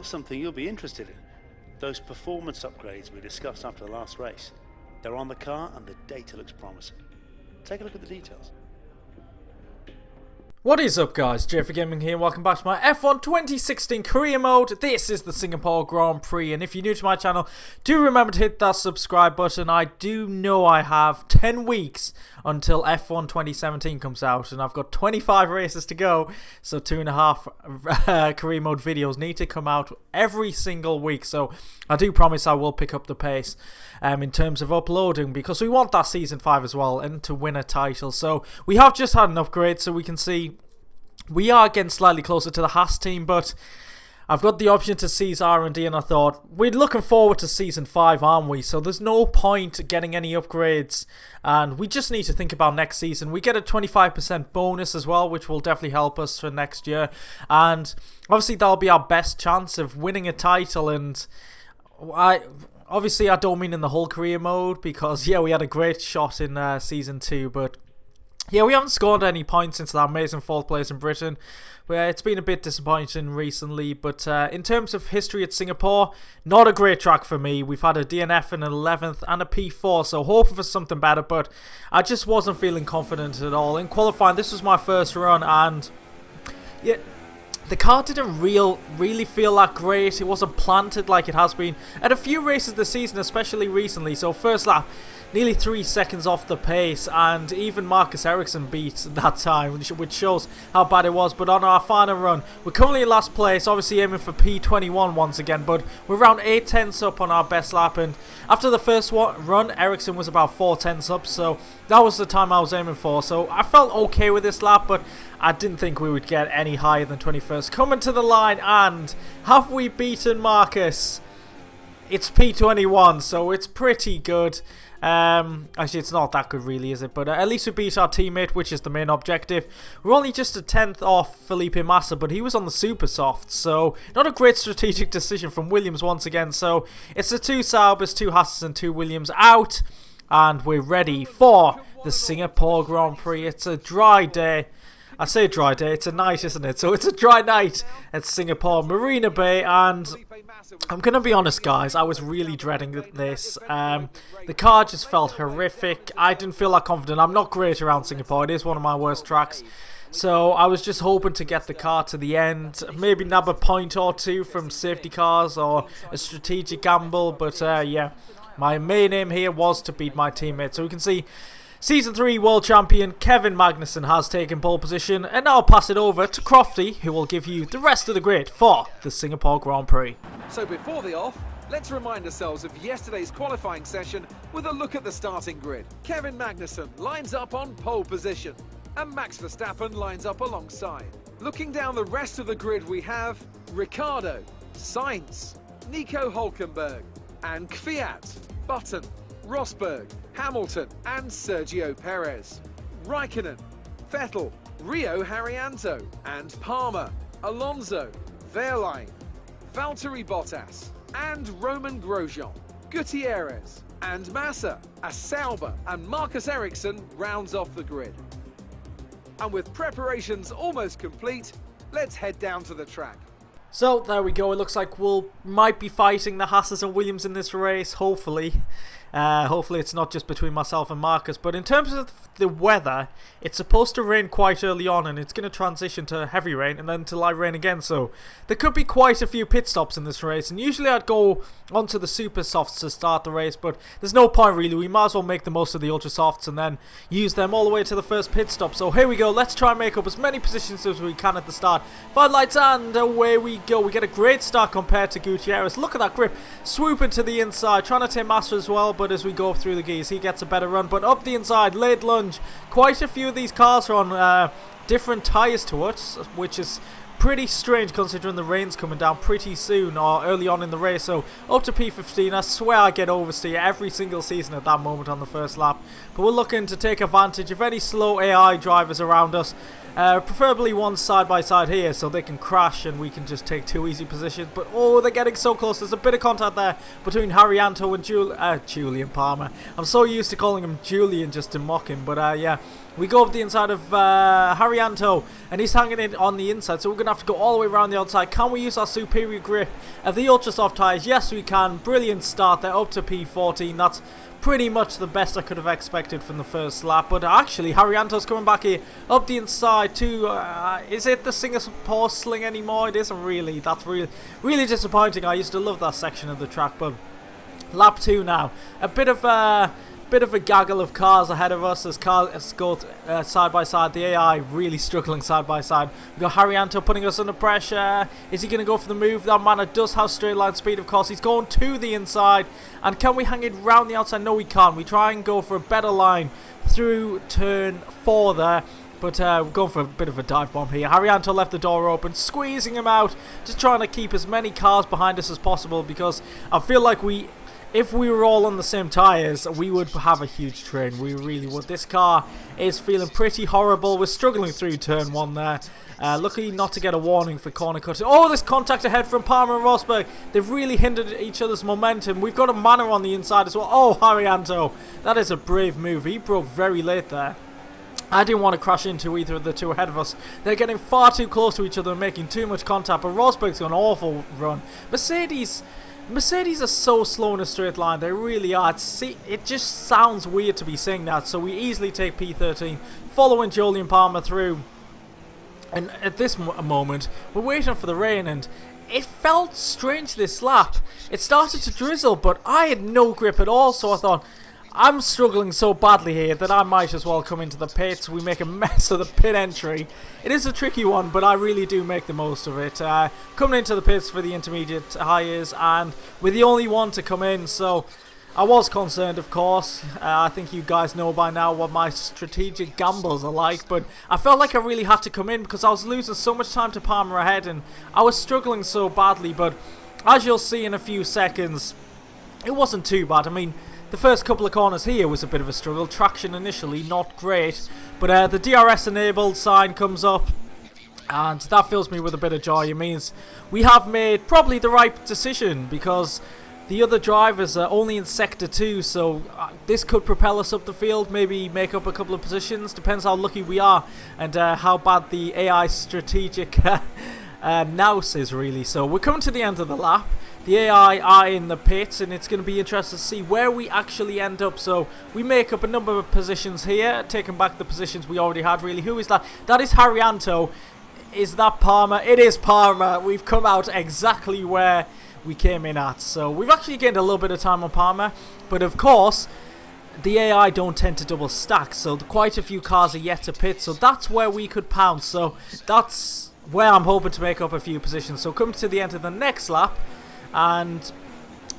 something you'll be interested in. Those performance upgrades we discussed after the last race. They're on the car and the data looks promising. Take a look at the details. What is up, guys? JayFerGaming here. Welcome back to my F1 2016 career mode. This is the Singapore Grand Prix, and if you're new to my channel, do remember to hit that subscribe button. I do know I have 10 weeks until F1 2017 comes out, and I've got 25 races to go, so 2.5 career mode videos need to come out every single week, so I do promise I will pick up the pace in terms of uploading, because we want that Season 5 as well, and to win a title. So we have just had an upgrade, so we can see we are getting slightly closer to the Haas team, but I've got the option to seize R&D, and I thought, we're looking forward to Season 5, aren't we? So there's no point getting any upgrades, and we just need to think about next season. We get a 25% bonus as well, which will definitely help us for next year, and obviously that'll be our best chance of winning a title. And obviously I don't mean in the whole career mode, because yeah, we had a great shot in Season 2, but yeah, we haven't scored any points since that amazing 4th place in Britain. It's been a bit disappointing recently, but in terms of history at Singapore, not a great track for me. We've had a DNF in 11th and a P4, so hoping for something better, but I just wasn't feeling confident at all. In qualifying, this was my first run, and yeah, the car didn't really feel that great. It wasn't planted like it has been at a few races this season, especially recently. So first lap, nearly 3 seconds off the pace, and even Marcus Ericsson beat that time, which shows how bad it was. But on our final run, we're currently in last place, obviously aiming for P21 once again, but we're around 8 tenths up on our best lap, and after the first run, Ericsson was about 4 tenths up, so that was the time I was aiming for. So I felt okay with this lap, but I didn't think we would get any higher than 21st. Coming to the line, and have we beaten Marcus? It's P21, so it's pretty good. Actually, it's not that good really, is it? But at least we beat our teammate, which is the main objective. We're only just a 10th off Felipe Massa, but he was on the super soft, so not a great strategic decision from Williams once again. So it's the 2 Saubers, 2 Haas's and 2 Williams out, and we're ready for the Singapore Grand Prix. It's a dry day. I say dry day, it's a night, isn't it? So it's a dry night at Singapore Marina Bay, and I'm going to be honest, guys, I was really dreading this. The car just felt horrific. I didn't feel that confident. I'm not great around Singapore. It is one of my worst tracks. So I was just hoping to get the car to the end, maybe nab a point or two from safety cars or a strategic gamble. But yeah, my main aim here was to beat my teammate. So we can see Season 3 World Champion Kevin Magnussen has taken pole position, and now I'll pass it over to Crofty, who will give you the rest of the grid for the Singapore Grand Prix. So before the off, let's remind ourselves of yesterday's qualifying session with a look at the starting grid. Kevin Magnussen lines up on pole position, and Max Verstappen lines up alongside. Looking down the rest of the grid, we have Ricciardo, Sainz, Nico Hülkenberg, and Kvyat, Button, Rosberg, Hamilton and Sergio Perez, Raikkonen, Vettel, Rio Haryanto and Palmer, Alonso, Wehrlein, Valtteri Bottas and Roman Grosjean, Gutierrez and Massa, a Sauber and Marcus Ericsson rounds off the grid. And with preparations almost complete, let's head down to the track. So there we go. It looks like might be fighting the Haas's and Williams in this race, hopefully. Hopefully it's not just between myself and Marcus. But in terms of the weather, it's supposed to rain quite early on, and it's going to transition to heavy rain and then to light rain again. So there could be quite a few pit stops in this race, and usually I'd go onto the super softs to start the race, but there's no point really. We might as well make the most of the ultra softs and then use them all the way to the first pit stop. So here we go. Let's try and make up as many positions as we can at the start. 5 lights, and away we go. We get a great start compared to Gutierrez. Look at that grip, swooping to the inside, trying to take Master as well, but as we go up through the gears, he gets a better run. But up the inside, late lunge. Quite a few of these cars are on different tyres to us, which is pretty strange considering the rain's coming down pretty soon or early on in the race. So up to P15, I swear I get oversteer every single season at that moment on the first lap. But we're looking to take advantage of any slow AI drivers around us. Preferably one side by side here so they can crash and we can just take 2 easy positions. But oh, they're getting so close. There's a bit of contact there between Haryanto and Julian Palmer. I'm so used to calling him Julian just to mock him, but yeah, We go up the inside of Haryanto, and he's hanging in on the inside, so we're going to have to go all the way around the outside. Can we use our superior grip of the ultra soft tyres? Yes, we can. Brilliant start there, up to P14. That's pretty much the best I could have expected from the first lap. But actually, Haryanto's coming back here up the inside to, is it the Singapore Sling anymore? It isn't really. That's really disappointing. I used to love that section of the track, but lap 2 now. A bit of a gaggle of cars ahead of us as cars go side by side. The AI really struggling side by side. We've got Haryanto putting us under pressure. Is he going to go for the move? That man does have straight line speed, of course. He's going to the inside. And can we hang it round the outside? No, we can't. We try and go for a better line through turn 4 there. But we're going for a bit of a dive bomb here. Haryanto left the door open, squeezing him out. Just trying to keep as many cars behind us as possible, because I feel like if we were all on the same tyres, we would have a huge train. We really would. This car is feeling pretty horrible. We're struggling through turn 1 there. Lucky not to get a warning for corner cutting. Oh, this contact ahead from Palmer and Rosberg. They've really hindered each other's momentum. We've got a Manor on the inside as well. Oh, Haryanto. That is a brave move. He broke very late there. I didn't want to crash into either of the two ahead of us. They're getting far too close to each other and making too much contact. But Rosberg's got an awful run. Mercedes are so slow in a straight line. They really are. It just sounds weird to be saying that. So we easily take P13, following Jolyon Palmer through. And at this moment, we're waiting for the rain, and it felt strange this lap. It started to drizzle, but I had no grip at all. So I thought, I'm struggling so badly here that I might as well come into the pits. We make a mess of the pit entry. It is a tricky one, but I really do make the most of it. Coming into the pits for the intermediate hires, and we're the only one to come in, so I was concerned, of course. I think you guys know by now what my strategic gambles are like, but I felt like I really had to come in because I was losing so much time to Palmer ahead, and I was struggling so badly. But as you'll see in a few seconds, it wasn't too bad. I mean, the first couple of corners here was a bit of a struggle. Traction initially, not great. But the DRS enabled sign comes up, and that fills me with a bit of joy. It means we have made probably the right decision, because the other drivers are only in Sector 2, so this could propel us up the field, maybe make up a couple of positions. Depends how lucky we are and how bad the AI strategic nous is, really. So we're coming to the end of the lap. The AI are in the pits, and it's going to be interesting to see where we actually end up. So we make up a number of positions here, taking back the positions we already had, really. Who is that? That is Haryanto. Is that Palmer? It is Palmer. We've come out exactly where we came in at. So we've actually gained a little bit of time on Palmer, but of course the AI don't tend to double stack, so quite a few cars are yet to pit, so that's where we could pounce. So that's where I'm hoping to make up a few positions. So coming to the end of the next lap, and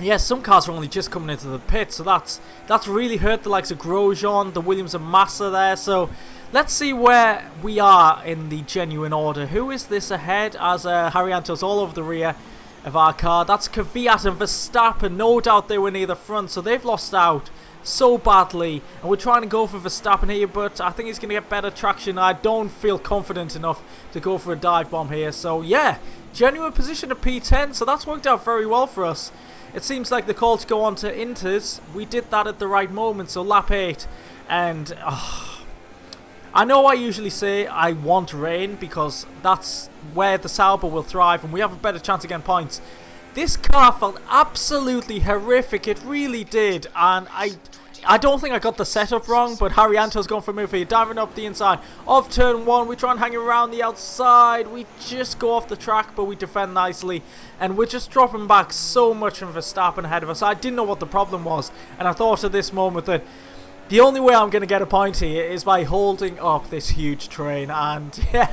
yes, some cars are only just coming into the pit, so that's really hurt the likes of Grosjean, the Williams and Massa there. So let's see where we are in the genuine order. Who is this ahead? As Haryanto's all over the rear of our car. That's Kvyat and Verstappen. No doubt they were near the front, so they've lost out so badly, and we're trying to go for Verstappen here, but I think he's going to get better traction. I don't feel confident enough to go for a dive bomb here. So yeah, genuine position of P10, so that's worked out very well for us. It seems like the call to go on to Inters, we did that at the right moment. So lap 8, and I know I usually say I want rain because that's where the Sauber will thrive and we have a better chance of getting points. This car felt absolutely horrific. It really did. And I don't think I got the setup wrong, but Haryanto's going for a move here, diving up the inside of turn 1. We try and hang around the outside. We just go off the track, but we defend nicely. And we're just dropping back so much from Verstappen ahead of us. I didn't know what the problem was. And I thought at this moment that the only way I'm going to get a point here is by holding up this huge train. And yeah,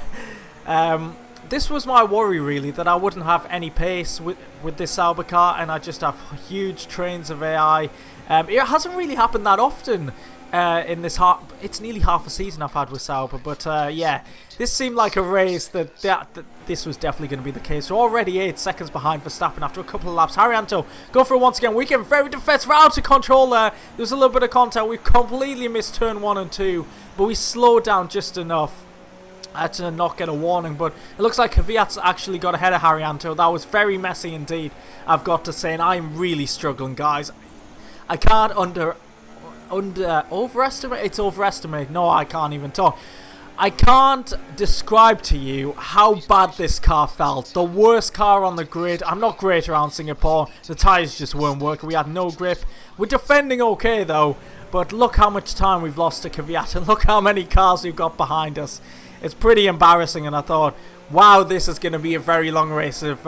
this was my worry, really, that I wouldn't have any pace with this Sauber car, and I just have huge trains of AI. It hasn't really happened that often in this it's nearly half a season I've had with Sauber, but yeah, this seemed like a race that this was definitely going to be the case. So already 8 seconds behind Verstappen after a couple of laps. Haryanto go for it once again. We get very defensive, out of control there. There was a little bit of contact. We completely missed turn 1 and 2, but we slowed down just enough to not get a warning. But it looks like Kvyat's actually got ahead of Haryanto. That was very messy indeed, I've got to say, and I'm really struggling, guys. I can't overestimate? It's overestimate. No, I can't even talk. I can't describe to you how bad this car felt. The worst car on the grid. I'm not great around Singapore. The tyres just weren't working. We had no grip. We're defending okay though. But look how much time we've lost to Kvyat. And look how many cars we've got behind us. It's pretty embarrassing. And I thought, wow, this is going to be a very long race of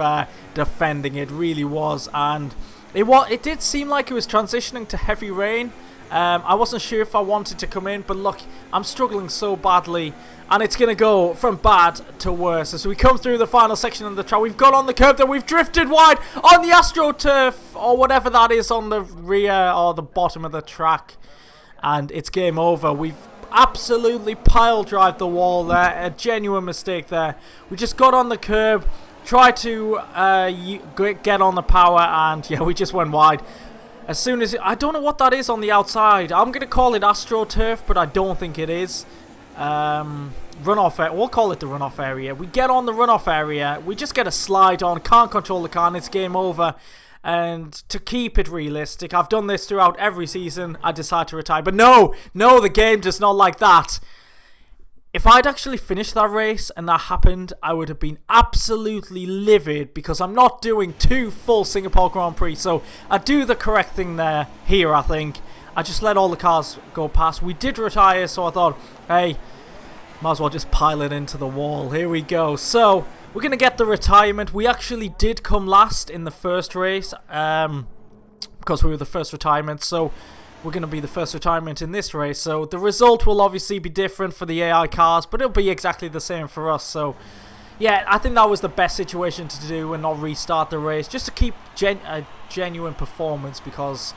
defending. It really was. And it did seem like it was transitioning to heavy rain. I wasn't sure if I wanted to come in, but look, I'm struggling so badly, and it's going to go from bad to worse. As we come through the final section of the track, we've got on the curb, then we've drifted wide on the AstroTurf, or whatever that is on the rear or the bottom of the track, and it's game over. We've absolutely pile drive the wall there, a genuine mistake there. We just got on the curb, tried to get on the power, and yeah, we just went wide. As soon as I don't know what that is on the outside. I'm going to call it AstroTurf, but I don't think it is. Runoff, we'll call it the runoff area. We get on the runoff area. We just get a slide on. Can't control the car, and it's game over. And to keep it realistic, I've done this throughout every season. I decide to retire. But no, the game does not like that. If I'd actually finished that race and that happened, I would have been absolutely livid because I'm not doing 2 full Singapore Grand Prix. So I do the correct thing here, I think. I just let all the cars go past. We did retire, so I thought, hey, might as well just pile it into the wall. Here we go. So we're going to get the retirement. We actually did come last in the first race because we were the first retirement. So we're going to be the first retirement in this race, so the result will obviously be different for the AI cars, but it'll be exactly the same for us. So yeah, I think that was the best situation to do and not restart the race, just to keep a genuine performance, because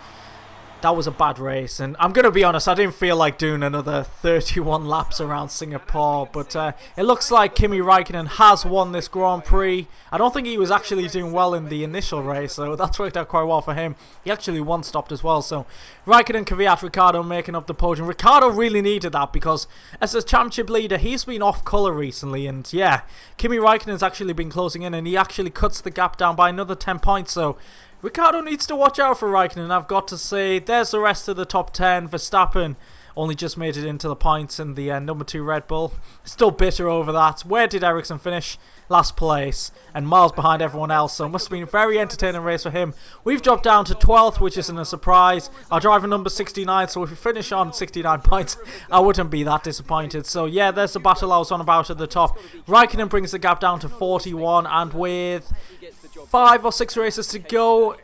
that was a bad race. And I'm going to be honest, I didn't feel like doing another 31 laps around Singapore, but it looks like Kimi Räikkönen has won this Grand Prix. I don't think he was actually doing well in the initial race, so that's worked out quite well for him. He actually one-stopped as well, so Räikkönen, Kvyat, Ricciardo making up the podium. Ricciardo really needed that because as a championship leader, he's been off colour recently, and yeah, Kimi Räikkönen's actually been closing in, and he actually cuts the gap down by another 10 points, so Ricciardo needs to watch out for Räikkönen. I've got to say, there's the rest of the top 10. Verstappen only just made it into the points in the number 2 Red Bull. Still bitter over that. Where did Ericsson finish? Last place, and miles behind everyone else, so it must have been a very entertaining race for him. We've dropped down to 12th, which isn't a surprise. Our driver number 69, so if we finish on 69 points, I wouldn't be that disappointed. So yeah, there's the battle I was on about at the top. Räikkönen brings the gap down to 41, and with 5 or 6 races to go,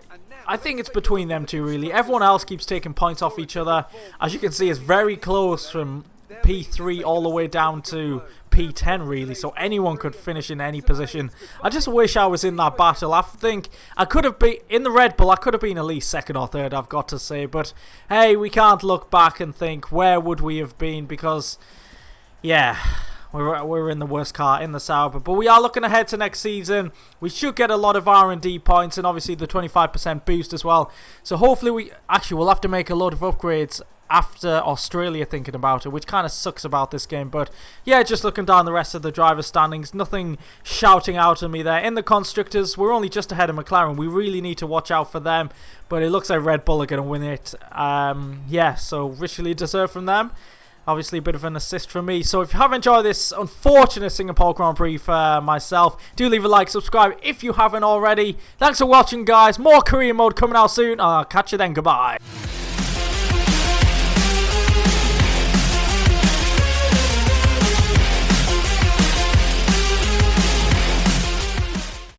I think it's between them two really. Everyone else keeps taking points off each other. As you can see, it's very close from P3 all the way down to P10 really, so anyone could finish in any position. I just wish I was in that battle. I think I could have been in the Red Bull. I could have been at least 2nd or 3rd, I've got to say, but hey, we can't look back and think where would we have been, because yeah, we're in the worst car in the Sauber. But we are looking ahead to next season. We should get a lot of R&D points, and obviously the 25% boost as well. So hopefully we'll have to make a lot of upgrades after Australia, thinking about it, which kind of sucks about this game. But yeah, just looking down the rest of the driver standings, nothing shouting out at me there. In the constructors, we're only just ahead of McLaren. We really need to watch out for them, but it looks like Red Bull are going to win it. Yeah, so richly deserved from them. Obviously a bit of an assist from me. So if you have enjoyed this unfortunate Singapore Grand Prix for myself, do leave a like, subscribe if you haven't already. Thanks for watching, guys. More career mode coming out soon. I'll catch you then. Goodbye.